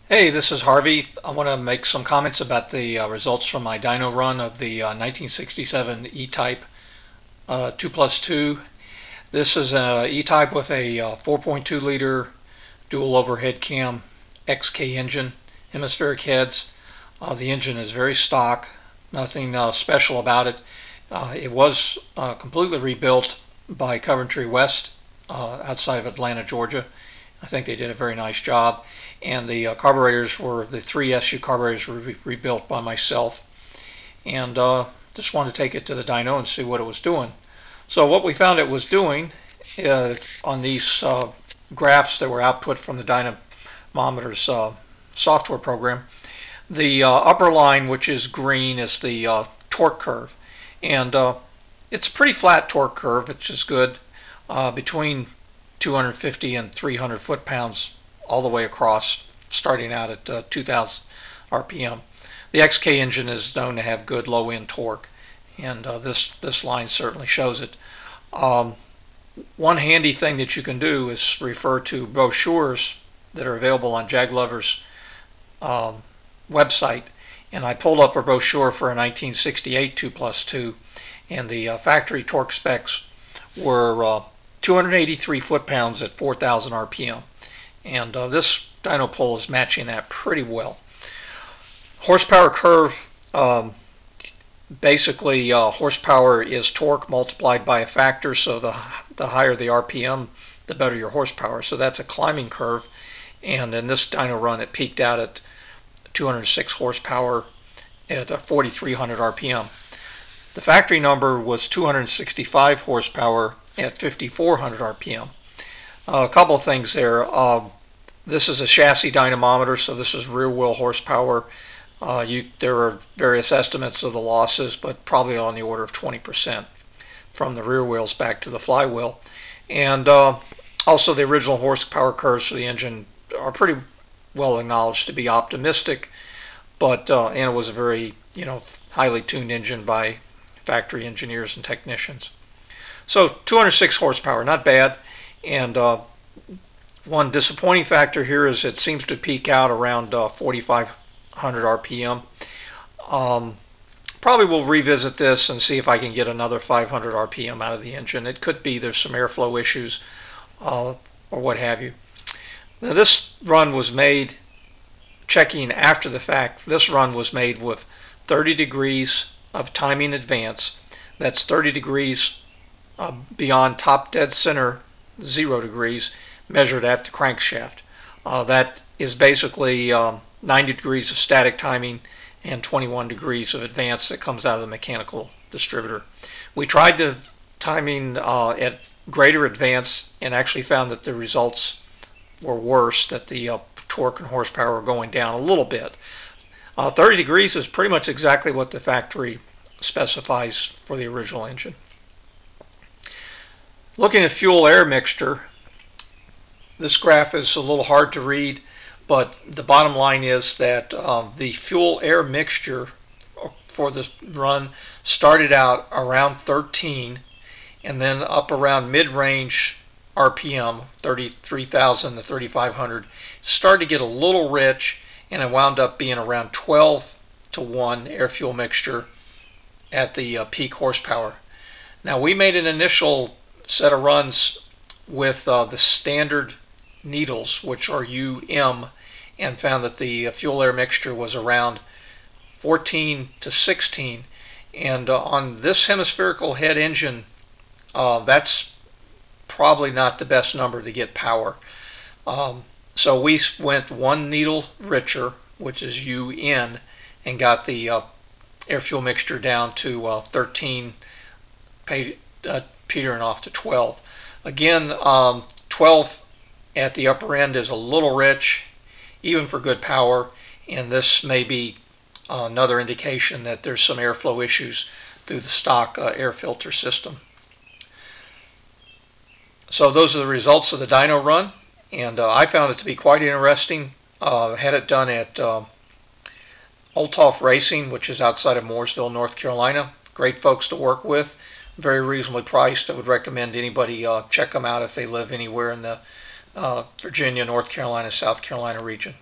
Hey, this is Harvey. I want to make some comments about the results from my dyno run of the 1967 E-Type 2+2. This is an E-Type with a 4.2 liter dual overhead cam XK engine, hemispheric heads. The engine is very stock, nothing special about it. It was completely rebuilt by Coventry West outside of Atlanta, Georgia. I think they did a very nice job. And the carburetors were, the 3 SU carburetors were rebuilt by myself. And just wanted to take it to the dyno and see what it was doing. So what we found it was doing on these graphs that were output from the dynamometer's software program, the upper line, which is green, is the torque curve. And it's a pretty flat torque curve, which is good, between 250 and 300 foot-pounds all the way across, starting out at 2,000 RPM. The XK engine is known to have good low-end torque, and this line certainly shows it. One handy thing that you can do is refer to brochures that are available on Jaglover's website, and I pulled up a brochure for a 1968 2+2, and the factory torque specs were 283 foot-pounds at 4,000 RPM. And this dyno pole is matching that pretty well. Horsepower curve, basically horsepower is torque multiplied by a factor, so the higher the RPM, the better your horsepower. So that's a climbing curve, and in this dyno run it peaked out at 206 horsepower at 4,300 RPM. The factory number was 265 horsepower at 5,400 RPM. A couple of things there. This is a chassis dynamometer, so this is rear wheel horsepower. There are various estimates of the losses, but probably on the order of 20% from the rear wheels back to the flywheel. And also the original horsepower curves for the engine are pretty well acknowledged to be optimistic, but and it was a very highly tuned engine by factory engineers and technicians. So 206 horsepower, not bad. And one disappointing factor here is it seems to peak out around 4,500 RPM. Probably will revisit this and see if I can get another 500 RPM out of the engine. It could be there's some airflow issues or what have you. Now this run was made, checking after the fact, this run was made with 30 degrees of timing advance. That's 30 degrees beyond top dead center, 0 degrees, measured at the crankshaft. That is basically 90 degrees of static timing and 21 degrees of advance that comes out of the mechanical distributor. We tried the timing at greater advance and actually found that the results were worse, that the torque and horsepower were going down a little bit. 30 degrees is pretty much exactly what the factory specifies for the original engine. Looking at fuel-air mixture, this graph is a little hard to read, but the bottom line is that the fuel-air mixture for this run started out around 13 and then up around mid-range RPM, 33,000 to 3,500. Started to get a little rich, and it wound up being around 12 to 1 air-fuel mixture at the peak horsepower. Now we made an initial set of runs with the standard needles, which are UM, and found that the fuel-air mixture was around 14 to 16. And on this hemispherical head engine, that's probably not the best number to get power. So we went one needle richer, which is UN, and got the air-fuel mixture down to 13, petering off to 12. Again, 12 at the upper end is a little rich, even for good power, and this may be another indication that there's some airflow issues through the stock air filter system. So those are the results of the dyno run, and I found it to be quite interesting. Had it done at Olthoff Racing, which is outside of Mooresville, North Carolina. Great folks to work with, very reasonably priced. I would recommend anybody check them out if they live anywhere in the Virginia, North Carolina, South Carolina region.